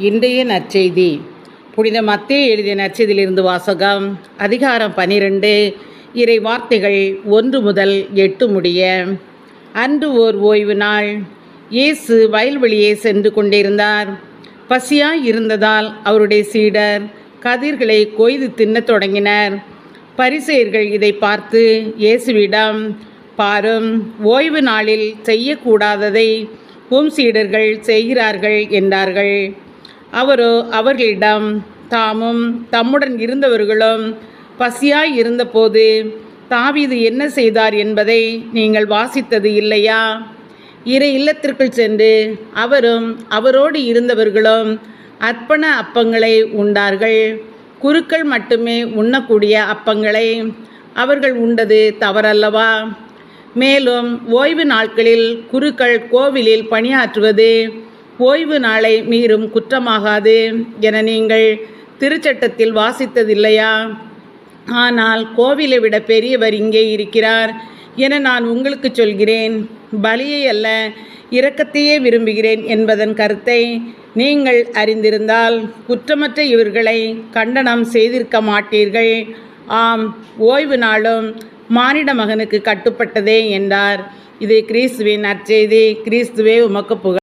இன்றைய நற்செய்தி புனித மத்தேயு எழுதிய நற்செய்தியிலிருந்து வாசகம். அதிகாரம் 12, இறை வார்த்தைகள் 1 முதல் 8 முடிய. அன்று ஓர் ஓய்வு நாள். இயேசு வயல்வெளியே சென்று கொண்டிருந்தார். பசியாய் இருந்ததால் அவருடைய சீடர் கதிர்களை கொய்து தின்னத் தொடங்கினர். பரிசேயர்கள் இதை பார்த்து இயேசுவிடம், பாரும், ஓய்வு நாளில் செய்யக்கூடாததை உம் சீடர்கள் செய்கிறார்கள் என்றார்கள். அவரோ அவர்களிடம், தாமும் தம்முடன் இருந்தவர்களும் பசியாய் இருந்தபோது தாவீது என்ன செய்தார் என்பதை நீங்கள் வாசித்தது இல்லையா? இறை இல்லத்திற்குள் சென்று அவரும் அவரோடு இருந்தவர்களும் அர்ப்பண அப்பங்களை உண்டார்கள். குருக்கள் மட்டுமே உண்ணக்கூடிய அப்பங்களை அவர்கள் உண்டது தவறல்லவா? மேலும் ஓய்வு நாட்களில் குருக்கள் கோவிலில் பணியாற்றுவது ஓய்வு நாளை மீறும் குற்றமாகாது என நீங்கள் திருச்சட்டத்தில் வாசித்ததில்லையா? ஆனால் கோவிலை விட பெரியவர் இங்கே இருக்கிறார் என நான் உங்களுக்கு சொல்கிறேன். பலியை அல்ல, இரக்கத்தையே விரும்புகிறேன் என்பதன் கருத்தை நீங்கள் அறிந்திருந்தால் குற்றமற்ற இவர்களை கண்டனம் செய்திருக்க மாட்டீர்கள். ஆம், ஓய்வு நாளும் மானிட மகனுக்கு கட்டுப்பட்டதே என்றார். இது கிறிஸ்துவின் நற்செய்தி. கிறிஸ்துவே உமக்கு புகழ்.